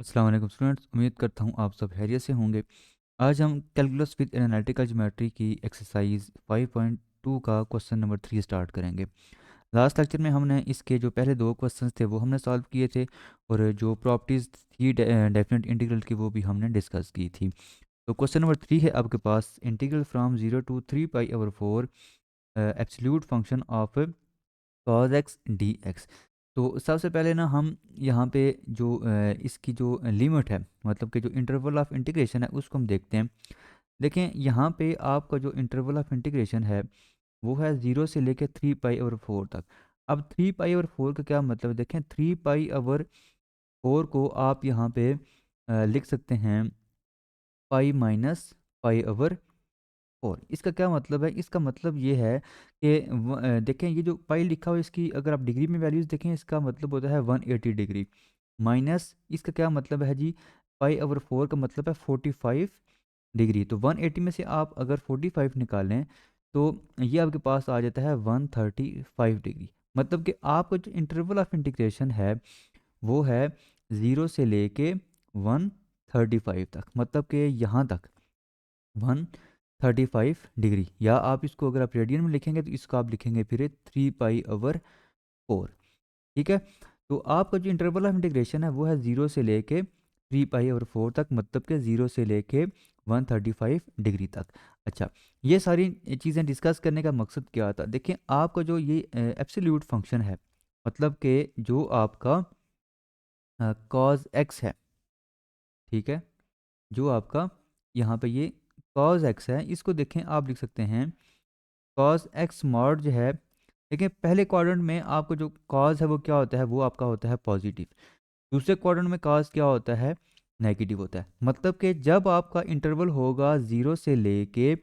अस्सलाम वालेकुम स्टूडेंट्स, उम्मीद करता हूँ आप सब खैरियत से होंगे। आज हम कैलकुलस विद एनालिटिकल ज्योमेट्री की एक्सरसाइज 5.2 का क्वेश्चन नंबर 3 स्टार्ट करेंगे। लास्ट लेक्चर में हमने इसके जो पहले दो क्वेश्चंस थे वो हमने सॉल्व किए थे, और जो प्रॉपर्टीज़ थी डेफिनेट इंटीग्रल की वो भी हमने डिस्कस की थी। तो क्वेश्चन नंबर 3 है आपके पास, इंटीग्रल फ्राम 0 टू 3 पाई/4 absolute function of cos x d x. तो सबसे पहले ना हम यहाँ पे जो इसकी जो लिमिट है, मतलब कि जो इंटरवल ऑफ इंटीग्रेशन है उसको हम देखते हैं। देखें यहाँ पे आपका जो इंटरवल ऑफ इंटीग्रेशन है वो है 0 से लेकर 3 पाई/4 तक। अब 3 पाई/4 का क्या मतलब है, देखें 3 पाई/4 को आप यहाँ पे लिख सकते हैं पाई-पाई/4। इसका क्या मतलब है, इसका मतलब ये है कि देखें ये जो पाई लिखा हुआ है इसकी अगर आप डिग्री में वैल्यूज़ देखें इसका मतलब होता है 180 डिग्री, माइनस इसका क्या मतलब है जी, पाई/4 का मतलब है 45 डिग्री। तो 180 में से आप अगर 45 निकालें तो ये आपके पास आ जाता है 135 डिग्री। मतलब कि आपका जो इंटरवल ऑफ इंटीग्रेशन है वो है 0 से लेके 135 तक, मतलब कि यहाँ तक 135 डिग्री, या आप इसको अगर आप रेडियन में लिखेंगे तो इसको आप लिखेंगे फिर 3 पाई/4। ठीक है। तो आपका जो इंटरवल ऑफ इंटीग्रेशन है वो है 0 से लेके 3 पाई/4 तक, मतलब कि 0 से लेके 135 डिग्री तक। अच्छा, ये सारी चीज़ें डिस्कस करने का मकसद क्या था, देखें आपका जो ये एब्सोल्यूट फंक्शन है, मतलब कि जो आपका कॉज एक्स है, ठीक है, जो आपका यहाँ पे ये कॉज एक्स है, इसको देखें आप लिख सकते हैं कॉज एक्स मॉड जो है। देखिए पहले क्वाड्रेंट में आपको जो कॉज है वो क्या होता है, वो आपका होता है पॉजिटिव। दूसरे क्वाड्रेंट में कॉज क्या होता है, नेगेटिव होता है। मतलब कि जब आपका इंटरवल होगा 0 से लेके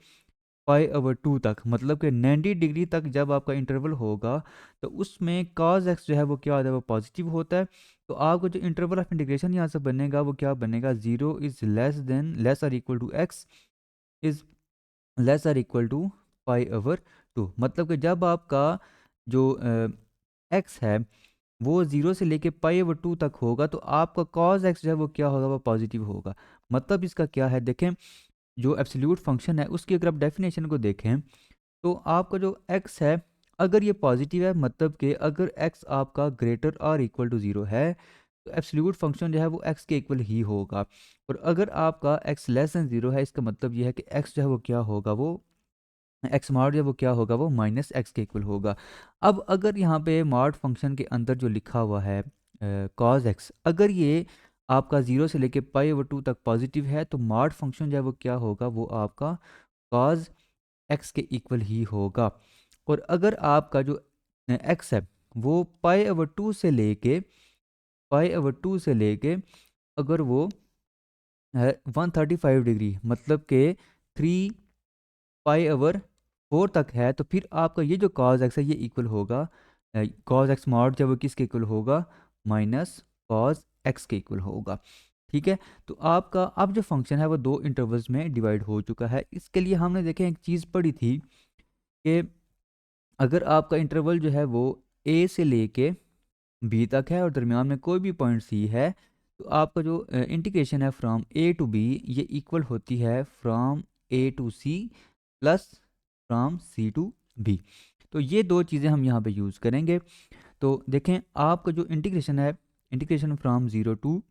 पाई/2 तक, मतलब कि 90 डिग्री तक जब आपका इंटरवल होगा, तो उसमें कॉज एक्स जो है वो क्या होता है, वो पॉजिटिव होता है। तो आपको जो इंटरवल ऑफ इंटीग्रेशन यहाँ से बनेगा वो क्या बनेगा, 0 इज़ लेस और equal to x is less और इक्वल टू पाई/2। मतलब कि जब आपका जो एक्स है वो 0 से लेके पाई/2 तक होगा तो आपका कॉज एक्स जो है वो क्या होगा, वो पॉजिटिव होगा। मतलब इसका क्या है, देखें जो एब्सोल्यूट फंक्शन है उसकी अगर आप डेफिनेशन को देखें तो आपका जो एक्स है अगर ये पॉजिटिव है, मतलब कि अगर एक्स आपका ग्रेटर और इक्वल टू 0 है तो एब्सोल्यूट फंक्शन जो है वो एक्स के इक्वल ही होगा। और अगर आपका एक्स लेस देन 0 है, इसका मतलब ये है कि एक्स जो है वो क्या होगा, वो एक्स मॉड जो वो क्या होगा, वो माइनस एक्स के इक्वल होगा। अब अगर यहाँ पे मॉड फंक्शन के अंदर जो लिखा हुआ है कॉज एक्स, अगर ये आपका 0 से लेके पाई/2 तक पॉजिटिव है तो मॉड फंक्शन जो है वो क्या होगा, वो आपका कॉज एक्स के इक्वल ही होगा। और अगर आपका जो एक्स है वो पाई/2 से लेके अगर वो 135 डिग्री, मतलब कि 3 पाई/4 तक है, तो फिर आपका ये जो कॉज एक्स है ये इक्वल होगा, कॉज एक्स मॉड जब वो किसके इक्वल होगा, माइनस कॉज एक्स के इक्वल होगा। ठीक है। तो आपका अब जो फंक्शन है वो दो इंटरवल्स में डिवाइड हो चुका है। इसके लिए हमने देखें एक चीज़ पढ़ी थी कि अगर आपका इंटरवल जो है वो ए से लेके बी तक है और दरमियान में कोई भी पॉइंट सी है, तो आपका जो इंटीग्रेशन है फ्रॉम ए टू बी ये इक्वल होती है from a to c plus from c to b. तो ये दो चीज़ें हम यहाँ पे यूज़ करेंगे। तो देखें आपका जो इंटीग्रेशन है, इंटीग्रेशन फ्रॉम 0 टू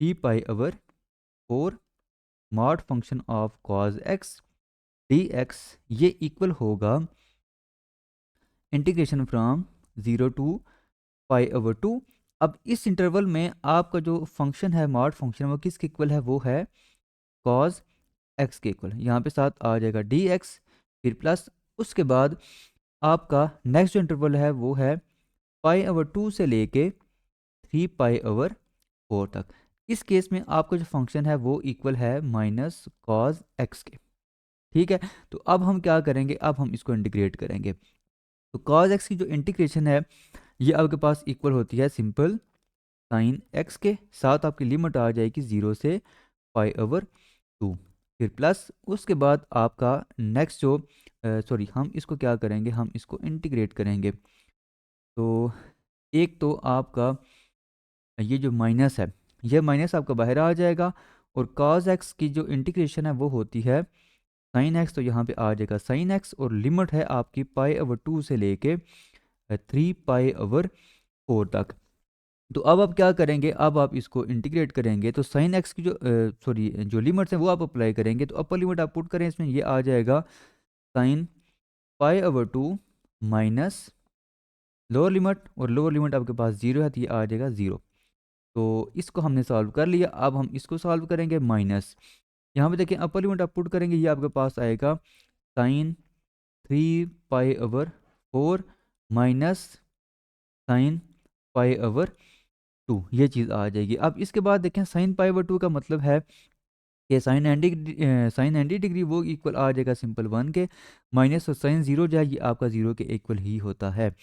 3 पाई/4 mod function of cos x d x, ये इक्वल होगा इंटीग्रेशन फ्रॉम 0 टू पाई/2। अब इस इंटरवल में आपका जो फंक्शन है मॉड फंक्शन वो किसके इक्वल है, वो है कॉज एक्स के इक्वल। यहाँ पे साथ आ जाएगा डी एक्स, फिर प्लस उसके बाद आपका नेक्स्ट जो इंटरवल है वो है पाई/2 से लेके 3 पाई/4 तक। इस केस में आपका जो फंक्शन है वो इक्वल है माइनस कॉज एक्स के। ठीक है। तो अब हम क्या करेंगे, अब हम इसको इंटीग्रेट करेंगे। तो कॉज एक्स की जो इंटीग्रेशन है ये आपके पास इक्वल होती है सिंपल साइन एक्स के, साथ आपकी लिमिट आ जाएगी 0 से पाई/2, फिर प्लस उसके बाद आपका नेक्स्ट जो सॉरी हम इसको क्या करेंगे, हम इसको इंटीग्रेट करेंगे। तो एक तो आपका ये जो माइनस है ये माइनस आपका बाहर आ जाएगा, और cos x की जो इंटीग्रेशन है वो होती है साइन एक्स, तो यहाँ पे आ जाएगा साइन एक्स, और लिमिट है आपकी पाई/2 से लेके 3π/4 तक। तो अब आप क्या करेंगे, अब आप इसको इंटीग्रेट करेंगे तो साइन एक्स की जो सॉरी जो लिमिट्स हैं वो आप अप्लाई करेंगे, तो अपर लिमिट आप पुट करें इसमें, ये आ जाएगा साइन पाई/2 माइनस लोअर लिमिट, और लोअर लिमिट आपके पास जीरो है तो ये आ जाएगा ज़ीरो। तो इसको हमने सॉल्व कर लिया, अब हम इसको सॉल्व करेंगे माइनस, यहाँ पे देखें अपर लिमिट आप पुट करेंगे, ये आपके पास आएगा साइन 3π/4 माइनस साइन पाई/2, ये चीज़ आ जाएगी। अब इसके बाद देखें साइन पाई/2 का मतलब है कि साइन 90 डिग्री वो इक्वल आ जाएगा सिंपल 1 के, माइनस और साइन 0 जो है ये आपका 0 के इक्वल ही होता है,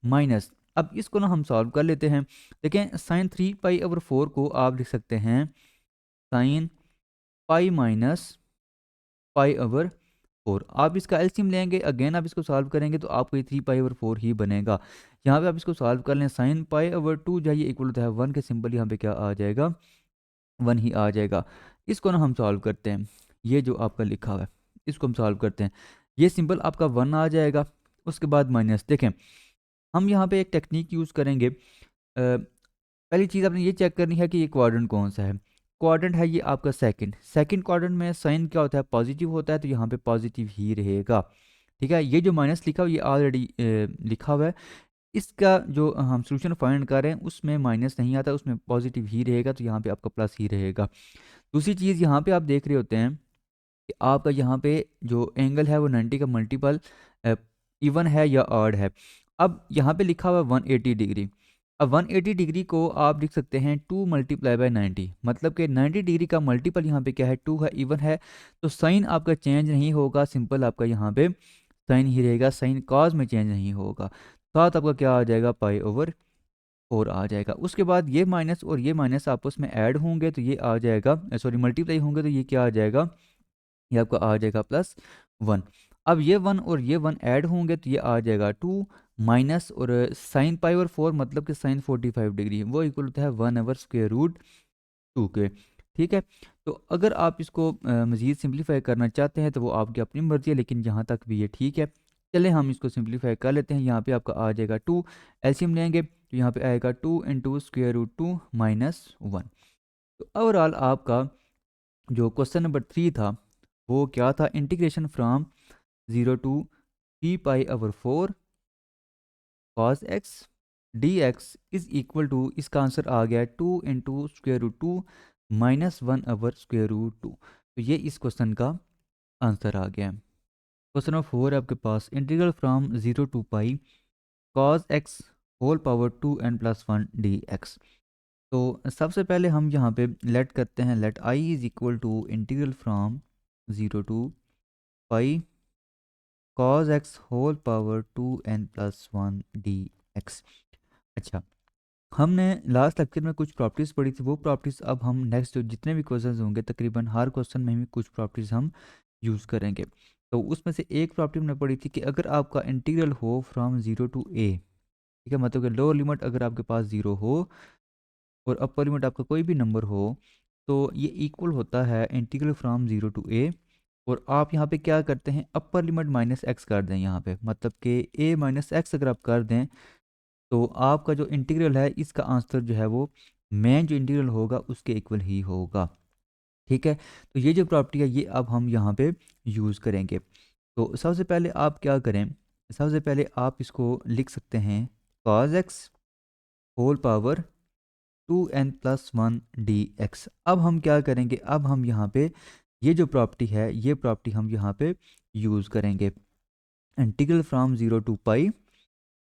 माइनस। अब इसको ना हम सॉल्व कर लेते हैं। देखें साइन 3π/4 को आप लिख सकते हैं साइन पाई माइनस पाई/4। आप इसका एलसीएम लेंगे, अगेन आप इसको सॉल्व करेंगे तो आपको ये 3π/4 ही बनेगा। यहाँ पे आप इसको सॉल्व कर लें, साइन पाई/2 जो है ये इक्वल होता है 1 के, सिंपल यहाँ पे क्या आ जाएगा 1 ही आ जाएगा। इसको ना हम सॉल्व करते हैं, ये जो आपका लिखा हुआ है इसको हम सॉल्व करते हैं, ये सिंपल आपका 1 आ जाएगा। उसके बाद माइनस, देखें हम यहाँ पे एक टेक्निक यूज़ करेंगे। पहली चीज़ आपने ये चेक करनी है कि ये क्वाड्रेंट कौन सा है। क्वाड्रेंट है ये आपका सेकंड क्वाड्रेंट में साइन क्या होता है, पॉजिटिव होता है, तो यहाँ पे पॉजिटिव ही रहेगा। ठीक है, ये जो माइनस लिखा हुआ ये ऑलरेडी लिखा हुआ है, इसका जो हम सोल्यूशन फाइंड कर रहे हैं उसमें माइनस नहीं आता, उसमें पॉजिटिव ही रहेगा, तो यहाँ पे आपका प्लस ही रहेगा। दूसरी चीज़ यहाँ पे आप देख रहे होते हैं कि आपका यहाँ पे जो एंगल है वो 90 का मल्टीपल इवन है या ऑड है। अब यहाँ पे लिखा हुआ है 180 डिग्री। अब 180 डिग्री को आप लिख सकते हैं 2 मल्टीप्लाई बाई 90, मतलब कि 90 डिग्री का मल्टीपल यहाँ पे क्या है 2 है, इवन है, तो साइन आपका चेंज नहीं होगा, सिंपल आपका यहाँ पे साइन ही रहेगा, साइन कॉज में चेंज नहीं होगा। साथ आपका क्या आ जाएगा पाई/4 आ जाएगा। उसके बाद ये माइनस और ये माइनस आपस में ऐड होंगे तो ये आ जाएगा, सॉरी मल्टीप्लाई होंगे तो ये क्या आ जाएगा, ये आपका आ जाएगा +1। अब ये 1 और ये 1 ऐड होंगे तो ये आ जाएगा 2 माइनस, और साइन पाई/4 मतलब कि साइन 45 डिग्री वो इक्वल होता है 1/√2 के। ठीक है, तो अगर आप इसको मज़ीद सिंप्लीफाई करना चाहते हैं तो वो आपकी अपनी मर्ज़ी है, लेकिन यहाँ तक भी ये ठीक है। चलें हम इसको सिंप्लीफाई कर लेते हैं। यहाँ पे आपका आ जाएगा 2, एलसीएम लेंगे तो यहाँ पे आएगा 2 × √2 - 1। तो ओवरऑल आपका जो क्वेश्चन नंबर 3 था वो क्या था, integration from 0 to 3π/4 cos x dx is equal to, इसका आंसर आ गया 2 × √2 - 1/√2। तो ये इस क्वेश्चन का आंसर आ गया। क्वेश्चन नंबर 4 है आपके पास, integral from 0 to pi cos x whole power 2n+1 dx। तो सबसे पहले हम यहाँ पे लेट करते हैं, let i is equal to integral from 0 to pi cos x whole power 2n+1 dx। अच्छा, हमने लास्ट लेक्चर में कुछ प्रॉपर्टीज़ पढ़ी थी, वो प्रॉपर्टीज़ अब हम नेक्स्ट जो जितने भी क्वेश्चन होंगे तकरीबन हर क्वेश्चन में भी कुछ प्रॉपर्टीज़ हम यूज़ करेंगे। तो उसमें से एक प्रॉपर्टी हमने पढ़ी थी कि अगर आपका इंटीग्रल हो फ्रॉम 0 टू a, ठीक है, मतलब कि लोअर लिमिट अगर आपके पास 0 हो और अपर लिमिट आपका कोई भी नंबर हो, तो ये इक्वल होता है इंटीग्रल फ्रॉम 0 टू a। और आप यहाँ पे क्या करते हैं, अपर लिमिट -x कर दें यहाँ पे, मतलब कि a - x अगर आप कर दें तो आपका जो इंटीग्रल है इसका आंसर जो है वो मेन जो इंटीग्रल होगा उसके इक्वल ही होगा। ठीक है, तो ये जो प्रॉपर्टी है ये अब हम यहाँ पे यूज़ करेंगे। तो सबसे पहले आप क्या करें, सबसे पहले आप इसको लिख सकते हैं cos x whole power 2n+1 dx। अब हम क्या करेंगे, अब हम यहाँ पे ये जो प्रॉपर्टी है ये प्रॉपर्टी हम यहाँ पे यूज़ करेंगे, इंटीग्रल फ्रॉम 0 टू पाई,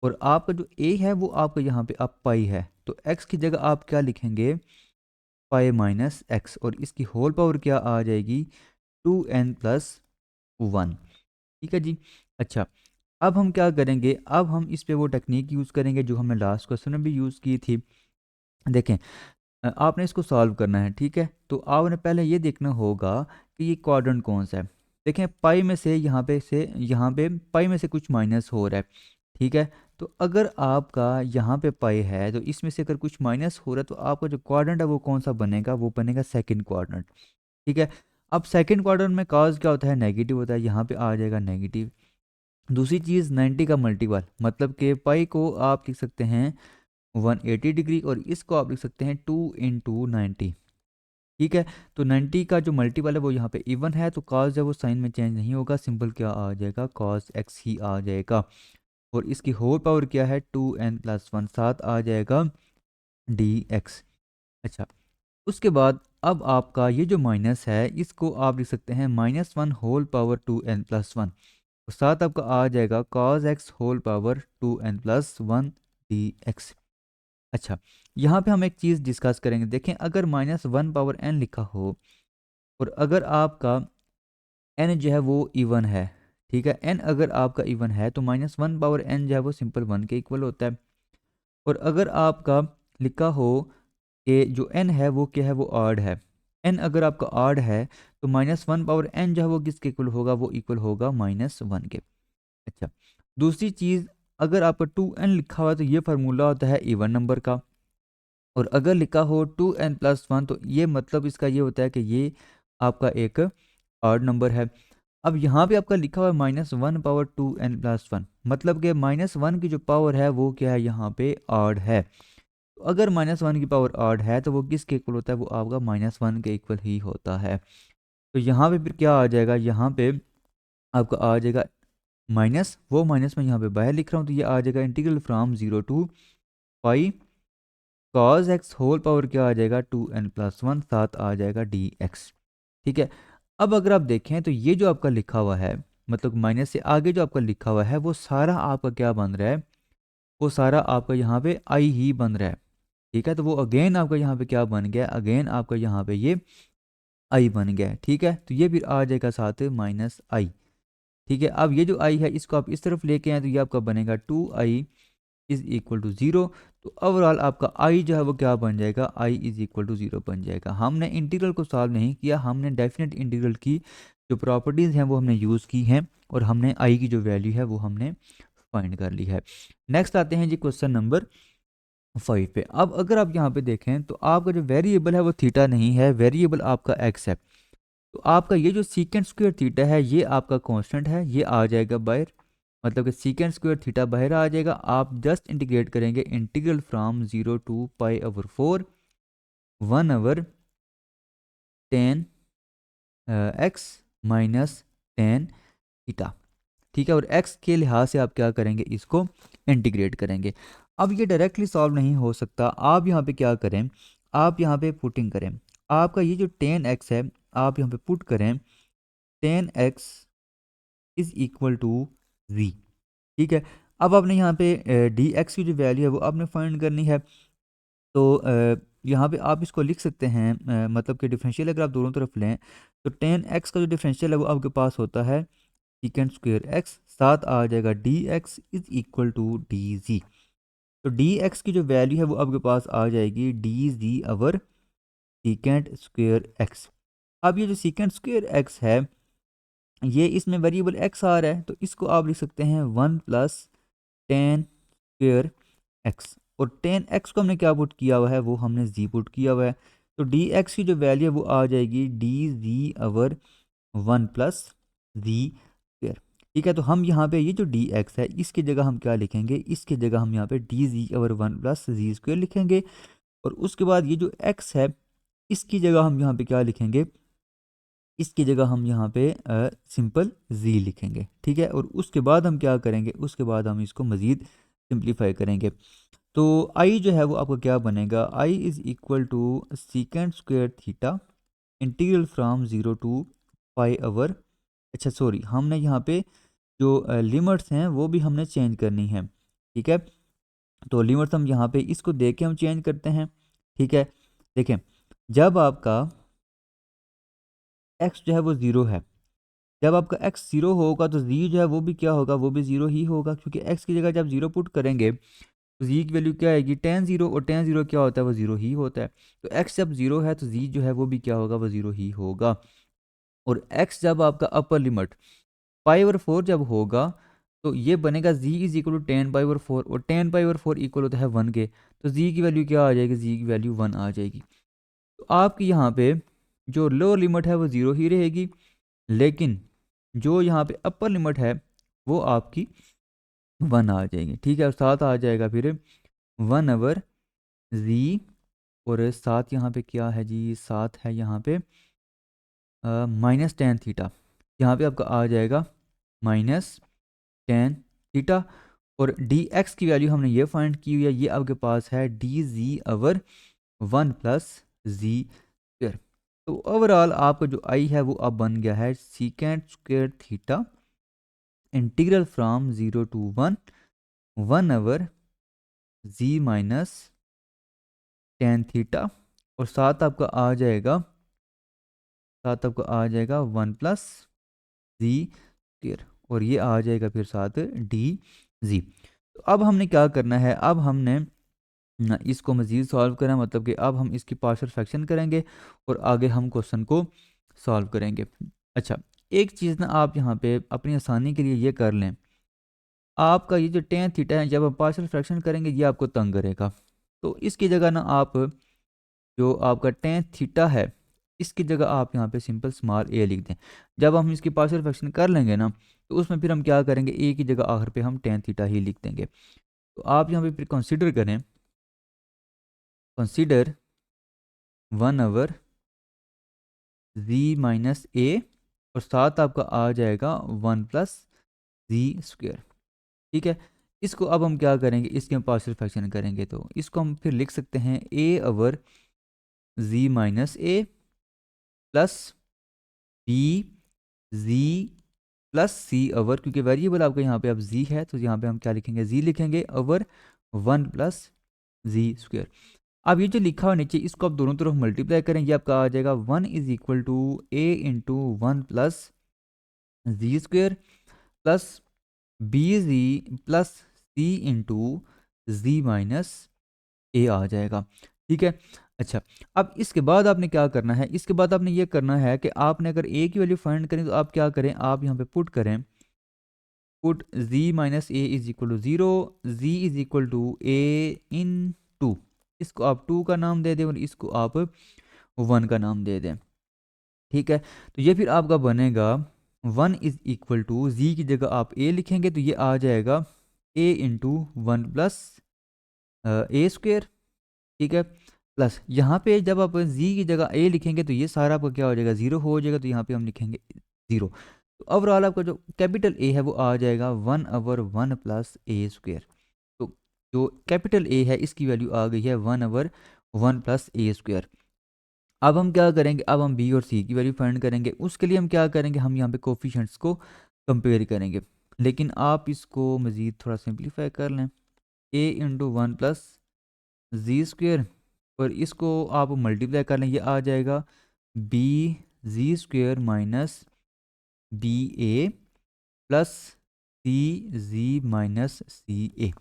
और आपका जो a है वो आपका यहाँ पे अब पाई है, तो x की जगह आप क्या लिखेंगे पाई माइनस एक्स, और इसकी होल पावर क्या आ जाएगी 2n+1। ठीक है जी। अच्छा, अब हम क्या करेंगे, अब हम इस पे वो टेक्निक यूज़ करेंगे जो हमने लास्ट क्वेश्चन में भी यूज़ की थी। देखें आपने इसको सॉल्व करना है, ठीक है, तो आपने पहले ये देखना होगा कि ये क्वाड्रेंट कौन सा है। देखें पाई में से यहाँ पे पाई में से कुछ माइनस हो रहा है, ठीक है। तो अगर आपका यहाँ पे पाई है तो इसमें से अगर कुछ माइनस हो रहा है तो आपका जो क्वाड्रेंट है वो कौन सा बनेगा, वो बनेगा सेकंड क्वाड्रेंट। ठीक है। अब सेकंड क्वाड्रेंट में कॉज क्या होता है, नेगेटिव होता है, यहाँ पे आ जाएगा नेगेटिव। दूसरी चीज़ 90 का मल्टीपल, मतलब कि पाई को आप लिख सकते हैं 180 डिग्री और इसको आप लिख सकते हैं 2 × 90। ठीक है। तो 90 का जो मल्टीपल है वो यहाँ पे इवन है, तो कॉस जब वो साइन में चेंज नहीं होगा, सिंपल क्या आ जाएगा, कॉस एक्स ही आ जाएगा। और इसकी होल पावर क्या है, 2n+1, साथ आ जाएगा dx। अच्छा, उसके बाद अब आपका ये जो माइनस है इसको आप लिख सकते हैं -1 होल पावर 2n+1, तो साथ आपका आ जाएगा cos x whole power 2n+1 dx। अच्छा, यहाँ पे हम एक चीज़ डिस्कस करेंगे। देखें, अगर -1 पावर n लिखा हो और अगर आपका n जो है वो इवन है, ठीक है, n अगर आपका इवन है तो -1 पावर n जो है वो सिंपल 1 के इक्वल होता है। और अगर आपका लिखा हो कि जो n है वो क्या है, वो ऑड है, n अगर आपका ऑड है तो -1 पावर n जो है वो किसके इक्वल होगा, वो इक्वल होगा -1 के। अच्छा, दूसरी चीज़, अगर आपका 2n लिखा हुआ है तो ये फार्मूला होता है इवन नंबर का, और अगर लिखा हो 2n+1 तो ये मतलब इसका ये होता है कि ये आपका एक ऑड नंबर है। अब यहाँ पे आपका लिखा हुआ है -1 पावर 2n+1, मतलब कि -1 की जो पावर है वो क्या है, यहाँ पे ऑड है। तो अगर -1 की पावर ऑड है तो वो किसके इक्वल होता है, वो आपका -1 के इक्वल ही होता है। तो यहाँ पे फिर क्या आ जाएगा, यहाँ पे आपका आ जाएगा माइनस, वो माइनस में यहाँ पे बाहर लिख रहा हूँ, तो ये आ जाएगा integral from 0 to pi cos x whole power क्या आ जाएगा, 2n+1, साथ आ जाएगा dx। ठीक है। अब अगर आप देखें तो ये जो आपका लिखा हुआ है, मतलब माइनस से आगे जो आपका लिखा हुआ है वो सारा आपका क्या बन रहा है, वो सारा आपका यहाँ पे आई ही बन रहा है। ठीक है। तो वो अगेन आपका यहाँ पे क्या बन गया, अगेन आपका यहाँ पे ये आई बन गया है। ठीक है। तो ये फिर आ जाएगा साथ -i। ठीक है। अब ये जो i है इसको आप इस तरफ लेके आए तो ये आपका बनेगा 2i इज इक्वल टू 0। तो ओवरऑल आपका i जो है वो क्या बन जाएगा, i इज इक्वल टू 0 बन जाएगा। हमने इंटीग्रल को सॉल्व नहीं किया, हमने डेफिनेट इंटीग्रल की जो प्रॉपर्टीज़ हैं वो हमने यूज़ की हैं और हमने i की जो वैल्यू है वो हमने फाइंड कर ली है। नेक्स्ट आते हैं जी क्वेश्चन नंबर 5 पे। अब अगर आप यहाँ पे देखें तो आपका जो वेरिएबल है वो थीटा नहीं है, वेरिएबल आपका x है। तो आपका ये जो सीकेंट स्क्वायर थीटा है ये आपका कांस्टेंट है, ये आ जाएगा बाहर, मतलब कि सीकेंट स्क्वायर थीटा बाहर आ जाएगा। आप जस्ट इंटीग्रेट करेंगे, integral from 0 to π/4 1/10 x minus 10 theta. ठीक है। और x के लिहाज से आप क्या करेंगे, इसको इंटीग्रेट करेंगे। अब ये डायरेक्टली सॉल्व नहीं हो सकता, आप यहाँ पे क्या करें, आप यहाँ पे पुटिंग करें। आपका ये जो 10x है आप यहाँ पे पुट करें 10x is equal to v। ठीक है। अब आपने यहाँ पे dx की जो वैल्यू है वो आपने फाइंड करनी है। तो यहाँ पे आप इसको लिख सकते हैं, मतलब कि डिफरेंशियल अगर आप दोनों तरफ लें तो 10x का जो डिफरेंशियल है वो आपके पास होता है सीकेंट स्क्वायर x, साथ आ जाएगा dx is equal to dz। तो dx की जो वैल्यू है वो आपके पास आ जाएगी dz अवर सीकेंट स्क्वायर x। अब ये जो सीकेंट स्क्वायर x है ये इसमें वेरिएबल x आ रहा है, तो इसको आप लिख सकते हैं 1+10 स्क्वायर x, और 10x को हमने क्या पुट किया हुआ है, वो हमने z पुट किया हुआ है। तो dx की जो वैल्यू है वो आ जाएगी dz अवर 1+z स्क्वायर। ठीक है। तो हम यहाँ पे ये जो dx है इसकी जगह हम क्या लिखेंगे, इसकी जगह हम यहाँ पे dz अवर 1+z स्क्वायर लिखेंगे। और उसके बाद ये जो x है इसकी जगह हम यहाँ पे क्या लिखेंगे, इसकी जगह हम यहाँ पे सिंपल z लिखेंगे। ठीक है। और उसके बाद हम क्या करेंगे, उसके बाद हम इसको मज़ीद सिंप्लीफाई करेंगे। तो i जो है वो आपका क्या बनेगा, i is equal to secant square theta integral from 0 to π/, अच्छा सॉरी, हमने यहाँ पे जो लिमिट्स हैं वो भी हमने चेंज करनी है। ठीक है। तो लिमिट्स हम यहाँ पे इसको देख के हम चेंज करते हैं। ठीक है। देखें, जब आपका x जो है वो 0 है, जब आपका x 0 होगा तो z जो है वो भी क्या होगा, वो भी 0 ही होगा, क्योंकि x की जगह जब 0 पुट करेंगे तो z की वैल्यू क्या आएगी, tan 0, और tan 0 क्या होता है, वो 0 ही होता है। तो x जब 0 है तो z जो है वो भी क्या होगा, वो 0 ही होगा। और x जब आपका अपर लिमिट π/4 जब होगा तो ये बनेगा z is equal to 10 pi over 4 और 10 पाई ओवर 4 इक्वल होता है 1 के, तो z की वैल्यू क्या आ जाएगी, z की वैल्यू 1 आ जाएगी। तो आपकी यहाँ पे जो लोअर लिमिट है वो 0 ही रहेगी, लेकिन जो यहाँ पे अपर लिमिट है वो आपकी 1 आ जाएगी। ठीक है, और साथ आ जाएगा फिर 1 जी, और साथ यहाँ पे क्या है जी, साथ है यहाँ पे -tan थीटा। यहाँ पे आपका आ जाएगा -tan थीटा, और डी एक्स की वैल्यू हमने ये फाइंड की हुई है, ये आपके पास है dz/1 + z²। तो ओवरऑल आपका जो आई है वो अब बन गया है sec² theta integral from 0 to 1 tan theta, और साथ आपका आ जाएगा 1 + z², और ये आ जाएगा फिर साथ dz। तो अब हमने क्या करना है, अब हमने इसको मज़ीद सॉल्व करना है, मतलब कि अब हम इसकी पार्शियल फ्रैक्शन करेंगे और आगे हम क्वेश्चन को सॉल्व करेंगे। अच्छा, एक चीज़ ना आप यहाँ पे अपनी आसानी के लिए ये कर लें, आपका ये जो tan थीटा है जब हम पार्शियल फ्रैक्शन करेंगे ये आपको तंग करेगा, तो इसकी जगह ना आप जो आपका tan थीटा है इसकी जगह आप यहाँ पे सिंपल स्मॉल a लिख दें। जब हम इसकी पार्शियल फ्रैक्शन कर लेंगे ना तो उसमें फिर हम क्या करेंगे, a की जगह आखिर पे हम tan थीटा ही लिख देंगे। तो आप यहाँ पे फिर कंसिडर करें, कंसिडर 1 z - a, और साथ आपका आ जाएगा 1 + z²। ठीक है, इसको अब हम क्या करेंगे, इसके हम पार्शियल फ्रैक्शन करेंगे, तो इसको हम फिर लिख सकते हैं a/z - a plus bz plus c/, क्योंकि वेरिएबल आपका यहाँ पे अब z है तो यहाँ पे हम क्या लिखेंगे, z लिखेंगे ओवर 1 + z²। अब ये जो लिखा हुआ नीचे इसको आप दोनों तरफ मल्टीप्लाई करें, ये आपका आ जाएगा 1 = a × 1 + z² plus bz plus c × z - a आ जाएगा। ठीक है, अच्छा, अब इसके बाद आपने क्या करना है, इसके बाद आपने ये करना है कि आपने अगर a की वैल्यू फाइंड करें तो आप क्या करें, आप यहाँ पे पुट करें, put z - a is equal to 0, z is equal to a in 2, इसको आप 2 का नाम दे दें और इसको आप 1 का नाम दे दें। ठीक है, तो ये फिर आपका बनेगा 1 इज इक्वल टू z की जगह आप a लिखेंगे तो ये आ जाएगा a × 1 + a²। ठीक है, प्लस यहाँ पे जब आप z की जगह a लिखेंगे तो ये सारा आपका क्या हो जाएगा, 0 हो जाएगा, तो यहाँ पे हम लिखेंगे 0। तो ओवरऑल आपका जो कैपिटल A है वो आ जाएगा 1/1 + a²। तो जो कैपिटल A है इसकी वैल्यू आ गई है 1/1 + a²। अब हम क्या करेंगे, अब हम b और c की वैल्यू फाइंड करेंगे, उसके लिए हम क्या करेंगे, हम यहाँ पे कोफिशिएंट्स को कंपेयर करेंगे, लेकिन आप इसको मज़ीद थोड़ा सिंप्लीफाई कर लें, a × 1 + z², और इसको आप मल्टीप्लाई कर लें, ये आ जाएगा bz² - ba plus cz - ca।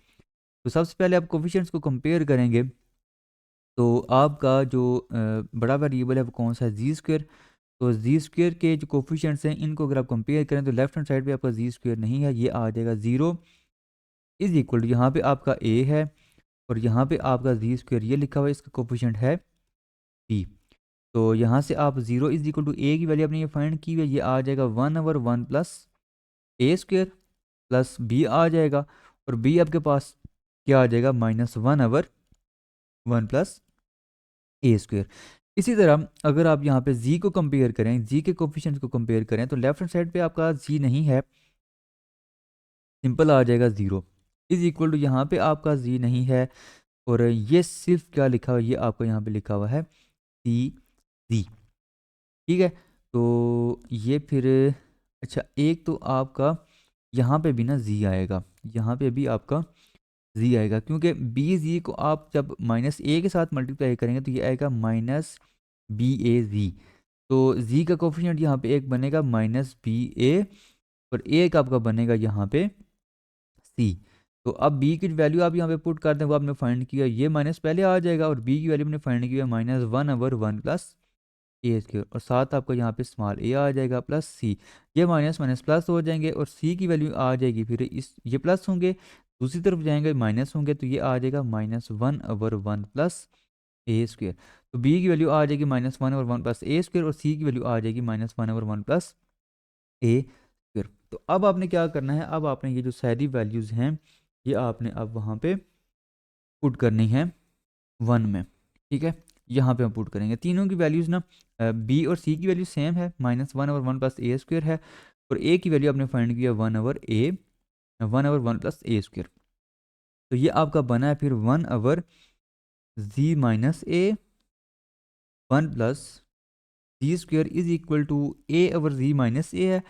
तो सबसे पहले आप कोफिशिएंट्स को कंपेयर करेंगे, तो आपका जो बड़ा वेरिएबल है वो कौन सा है, z²। तो z² के जो कोफिशिएंट्स हैं इनको अगर आप कंपेयर करें तो लेफ्ट हैंड साइड पे आपका z² नहीं है, ये आ जाएगा 0 इज इक्वल टू, यहाँ पे आपका a है और यहाँ पे आपका z² ये लिखा हुआ है, इसका कोफिशिएंट है b। तो यहाँ से आप 0 इज इक्वल टू a की वैल्यू आपने ये फाइंड की हुई है, ये आ जाएगा 1/1 + a² प्लस b आ जाएगा, और b आपके पास क्या आ जाएगा, -1/1 + a²। इसी तरह अगर आप यहाँ पे z को कंपेयर करें, z के कोफिशिएंट्स को कंपेयर करें, तो लेफ्ट हैंड साइड पे आपका z नहीं है, सिंपल आ जाएगा 0 इज इक्वल टू, यहाँ पे आपका z नहीं है, और ये सिर्फ क्या लिखा हुआ है, ये आपको यहाँ पे लिखा हुआ है cz। ठीक है, तो ये फिर अच्छा, एक तो आपका यहाँ पे भी ना z आएगा, यहाँ पे भी आपका z आएगा, क्योंकि bz को आप जब -a के साथ मल्टीप्लाई करेंगे तो ये आएगा -baz। तो z का कोफिशिएंट यहाँ पे एक बनेगा -ba, और एक आपका बनेगा यहाँ पे c। तो अब b की वैल्यू आप यहाँ पे पुट कर दें, वो आपने फाइंड किया, ये माइनस पहले आ जाएगा, और b की वैल्यू हमने फाइंड किया -1/1 + ए स्क्वायर और साथ आपका यहाँ पे स्मॉल ए आ जाएगा प्लस सी। ये माइनस माइनस प्लस हो जाएंगे और सी की वैल्यू आ जाएगी फिर इस ये प्लस होंगे, दूसरी तरफ जाएंगे माइनस होंगे, तो ये आ जाएगा -1/1 प्लस ए स्क्वायर। तो बी की वैल्यू आ जाएगी -1/1 प्लस ए स्क्वायर और सी की वैल्यू आ जाएगी -1/1 प्लस ए स्क्वायर। तो अब आपने क्या करना है, अब आपने ये जो सारी वैल्यूज़ हैं ये आपने अब वहाँ पे पुट करनी है 1 में। ठीक है, यहाँ पे हम पुट करेंगे तीनों की वैल्यूज़ ना, बी और सी की वैल्यू सेम है, -1/1 प्लस ए स्क्वायर है, और ए की वैल्यू आपने फाइंड किया 1/1 प्लस ए स्क्वायर। तो ये आपका बना है फिर 1/z minus a 1 plus g square is equal to a/z minus a है।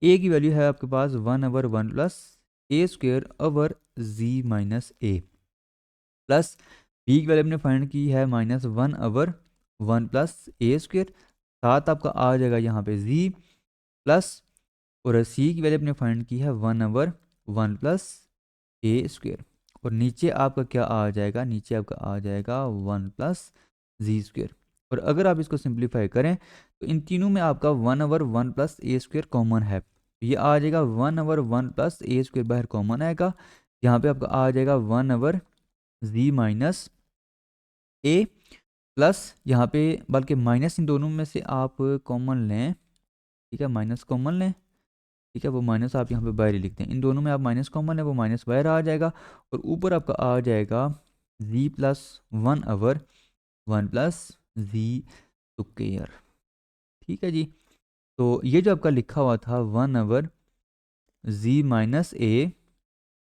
ए की वैल्यू है आपके पास 1/1 plus a square over z minus a, plus b की वैल्यू हमने फाइंड की है -1/1 प्लस ए स्क्वायर, साथ आपका आ जाएगा यहाँ पे z प्लस, और सी की वैल्यू हमने फाइंड की है 1/1 प्लस ए स्क्वायर, और नीचे आपका क्या आ जाएगा, नीचे आपका आ जाएगा 1 प्लस जी स्क्वायर। और अगर आप इसको सिंप्लीफाई करें तो इन तीनों में आपका 1/1 प्लस ए स्क्वायर कॉमन है, तो ये आ जाएगा 1/1 प्लस ए स्क्वायर बाहर कॉमन आएगा, यहाँ पे आपका आ जाएगा 1/z माइनस ए प्लस, यहाँ पे बल्कि माइनस इन दोनों में से आप कॉमन लें, ठीक है, माइनस कॉमन लें, ठीक है, वो माइनस आप यहाँ पे बाहर ही लिखते हैं, इन दोनों में आप माइनस कॉमन है वो माइनस बाहर आ जाएगा, और ऊपर आपका आ जाएगा z plus 1/1 plus g square. ठीक है जी, तो ये जो आपका लिखा हुआ था 1/z minus a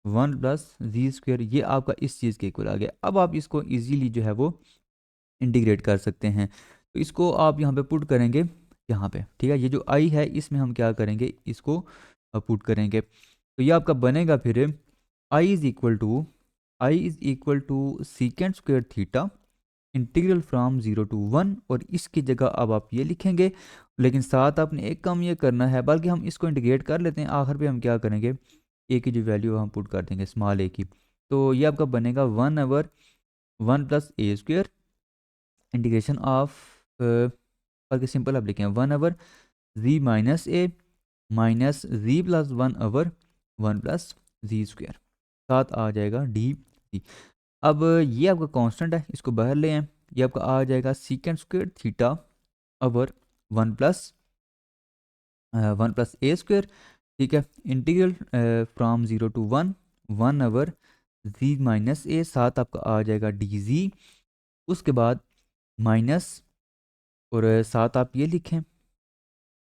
1 plus g square, ये आपका इस चीज़ के इक्वल आ गया। अब आप इसको इजीली जो है वो इंटीग्रेट कर सकते हैं, तो इसको आप यहाँ पे पुट करेंगे यहाँ पे, ठीक है, ये जो आई है इसमें हम क्या करेंगे, इसको पुट करेंगे, तो ये आपका बनेगा फिर I is equal to secant square theta integral from 0 to 1, और इसकी जगह अब आप ये लिखेंगे, लेकिन साथ आपने एक काम ये करना है, बल्कि हम इसको इंटीग्रेट कर लेते हैं, आखिर पे हम क्या करेंगे, ए की जो वैल्यू हम पुट कर देंगे स्मॉल ए की, तो ये आपका बनेगा 1/1 plus a square integration of, बल्कि सिंपल आप लिखें 1/z माइनस ए minus z plus 1/1 plus g square, साथ आ जाएगा डी सी। अब ये आपका कांस्टेंट है, इसको बाहर ले आएं, ये आपका आ जाएगा secant square theta over 1 plus a square, ठीक है, integral from 0 to 1 1/z minus a, साथ आपका आ जाएगा डी जी, उसके बाद माइनस, और साथ आप ये लिखें,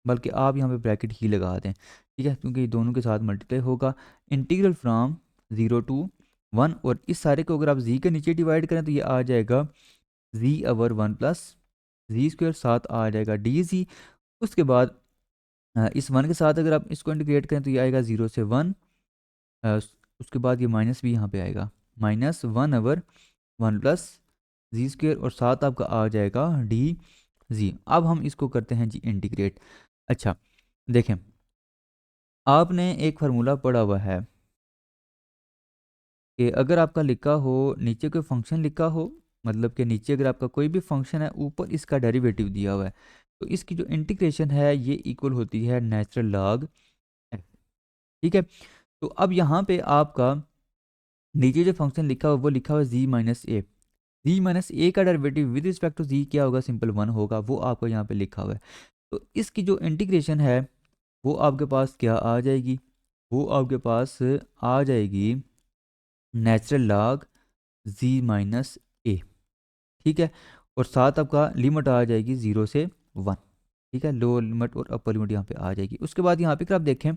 बल्कि आप यहाँ पे ब्रैकेट ही लगा दें, ठीक है, क्योंकि ये दोनों के साथ मल्टीप्लाई होगा, इंटीग्रल फ्रॉम 0 to 1, और इस सारे को अगर आप z के नीचे डिवाइड करें तो ये आ जाएगा z/1 प्लस जी स्क्वायर, साथ आ जाएगा डी जी, उसके बाद इस 1 के साथ अगर आप इसको इंटीग्रेट करें तो ये आएगा 0 से 1, उसके बाद ये माइनस भी यहाँ पे आएगा, -1/1 प्लस जी स्क्वायर, और साथ आपका आ जाएगा डी जी। अब हम इसको करते हैं जी इंटीग्रेट। अच्छा देखें, आपने एक फार्मूला पढ़ा हुआ है कि अगर आपका लिखा हो नीचे कोई फंक्शन लिखा हो, मतलब कि नीचे अगर आपका कोई भी फंक्शन है ऊपर इसका डेरिवेटिव दिया हुआ है, तो इसकी जो इंटीग्रेशन है ये इक्वल होती है नेचुरल लॉग f। ठीक है, तो अब यहाँ पे आपका नीचे जो फंक्शन लिखा हुआ वो लिखा हुआ z माइनस ए, जी माइनस ए का डेरिवेटिव विद रिस्पेक्ट टू जी क्या होगा, सिंपल 1 होगा, वो आपको यहाँ पे लिखा हुआ है। तो इसकी जो इंटीग्रेशन है वो आपके पास क्या आ जाएगी, वो आपके पास आ जाएगी नेचुरल लॉग z माइनस ए, ठीक है, और साथ आपका लिमिट आ जाएगी 0 से 1, ठीक है, लोअर लिमिट और अपर लिमिट यहाँ पे आ जाएगी। उसके बाद यहाँ पे अगर आप देखें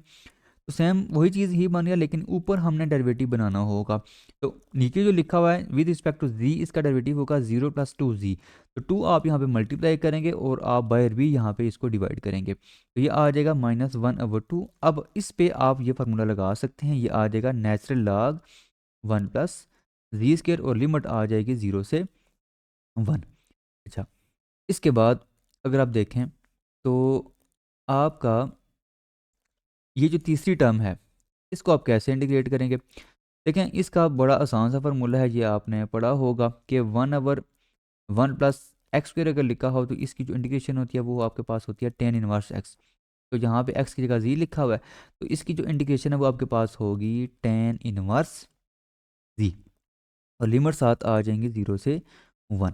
तो सेम वही चीज़ ही बन गया, लेकिन ऊपर हमने डेरिवेटिव बनाना होगा, तो नीचे जो लिखा हुआ है विद रिस्पेक्ट टू जी इसका डेरिवेटिव होगा 0 + 2z, तो 2 आप यहाँ पे मल्टीप्लाई करेंगे और आप बाहर भी यहाँ पे इसको डिवाइड करेंगे, तो ये आ जाएगा -1/2। अब इस पे आप ये फार्मूला लगा सकते हैं, ये आ जाएगा natural log 1 plus g square, और लिमिट आ जाएगी 0 से 1। अच्छा, इसके बाद अगर आप देखें तो आपका ये जो तीसरी टर्म है इसको आप कैसे इंटीग्रेट करेंगे, देखें इसका बड़ा आसान सा फार्मूला है, ये आपने पढ़ा होगा कि 1/1 प्लस एक्स स्क्वायर अगर लिखा हो तो इसकी जो इंटीग्रेशन होती है वो आपके पास होती है टेन इनवर्स एक्स। तो यहाँ पे एक्स की जगह जी लिखा हुआ है, तो इसकी जो इंटीग्रेशन है वो आपके पास होगी टेन इनवर्स जी, और लिमिट साथ आ जाएंगे 0 से 1।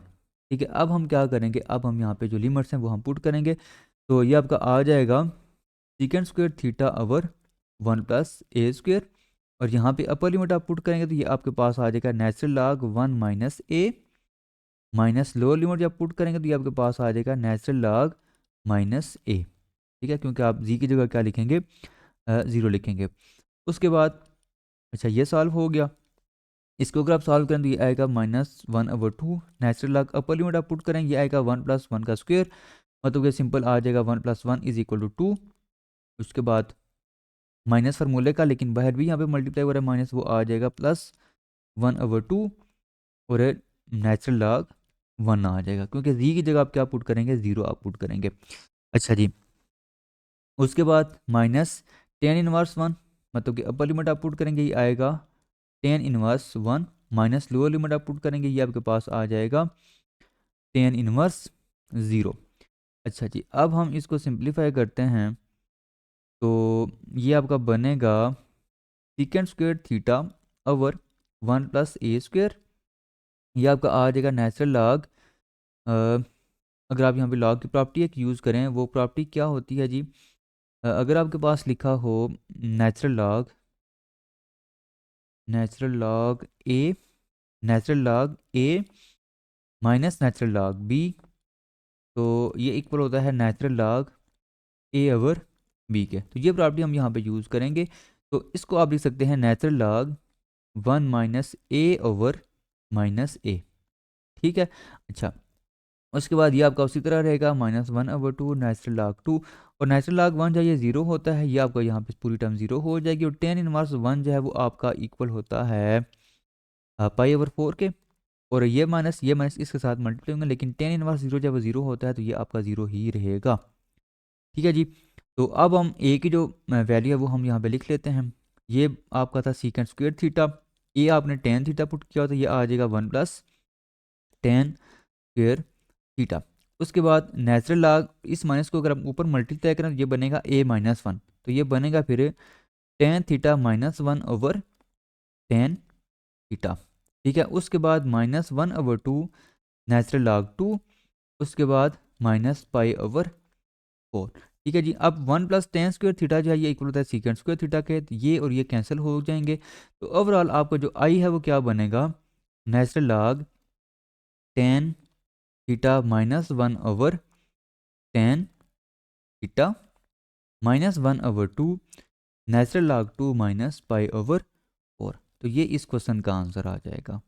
ठीक है, अब हम क्या करेंगे, अब हम यहाँ पे जो लिमिट्स हैं वो हम पुट करेंगे। तो ये आपका आ जाएगा secant square theta over 1 + a²। और यहाँ पे अपर लिमिट आप पुट करेंगे तो ये आपके पास आ जाएगा natural log 1 - a, minus lower limit जब पुट करेंगे तो ये आपके पास आ जाएगा नेचुरल लॉग -a। ठीक है, क्योंकि आप जी की जगह क्या लिखेंगे, 0 लिखेंगे। उसके बाद अच्छा ये सॉल्व हो गया। इसको अगर आप सॉल्व करें तो ये आएगा -1/2। नेचुरल लॉग अपर लिमिट आप पुट करेंगे, ये आएगा 1 + 1 का स्क्वायर, मतलब ये सिंपल आ जाएगा 1 + 1 = 2। उसके बाद माइनस फार्मूले का, लेकिन बाहर भी यहाँ पे मल्टीप्लाई हो रहा है माइनस, वो आ जाएगा +1/2 और नेचुरल लॉग 1 आ जाएगा, क्योंकि जी की जगह आप क्या पुट करेंगे, 0 आप पुट करेंगे। अच्छा जी, उसके बाद -tan−1, मतलब कि अपर लिमिट आप पुट करेंगे, ये आएगा tan−1 माइनस लोअर लिमिट आप पुट करेंगे, ये आपके पास आ जाएगा tan−0। अच्छा जी, अब हम इसको सिंप्लीफाई करते हैं तो ये आपका बनेगा सीकेंड स्क्वायर थीटा ओवर 1 + a²। ये आपका आ जाएगा नेचुरल लॉग, अगर आप यहाँ पे लॉग की प्रॉपर्टी एक यूज़ करें, वो प्रॉपर्टी क्या होती है जी, अगर आपके पास लिखा हो नेचुरल लॉग ए माइनस नेचुरल लॉग बी, तो ये इक्वल होता है नेचुरल लॉग ए ओवर बी के। तो ये प्रॉपर्टी हम यहाँ पे यूज़ करेंगे, तो इसको आप लिख सकते हैं natural log 1 - a over -a। ठीक है, अच्छा उसके बाद ये आपका उसी तरह रहेगा -1/2 नेचुरल लॉग 2, और नेचुरल लॉग 1 जो है ये 0 होता है, ये आपका यहाँ पे पूरी टर्म 0 हो जाएगी, और tan−1 जो है वो आपका इक्वल होता है π/4 के, और ये माइनस इसके साथ मल्टीप्लाई होंगे, लेकिन tan−1 जब वो 0 होता है तो ये आपका 0 ही रहेगा। ठीक है जी, तो अब हम ए की जो वैल्यू है वो हम यहाँ पे लिख लेते हैं। ये आपका था सीकेंड स्क्वायर थीटा, ए आपने tan थीटा पुट किया तो ये आ जाएगा 1 + tan स्क्वायर थीटा। उसके बाद नेचुरल लॉग, इस माइनस को अगर हम ऊपर मल्टीप्लाई करें तो ये बनेगा a-1, तो ये बनेगा फिर tan theta -1 over tan theta. ठीक है, उसके बाद -1/2 नेचुरल लॉग 2, उसके बाद -π/4। ठीक है जी, अब 1 + tan स्क्वायर थीटा जो है ये इक्वल होता है सीकेंड स्क्वायर थीटा के, तो ये और ये कैंसिल हो जाएंगे, तो ओवरऑल आपका जो आई है वो क्या बनेगा, natural log tan theta -1 over tan theta -1/2 natural log 2 - π/4। तो ये इस क्वेश्चन का आंसर आ जाएगा।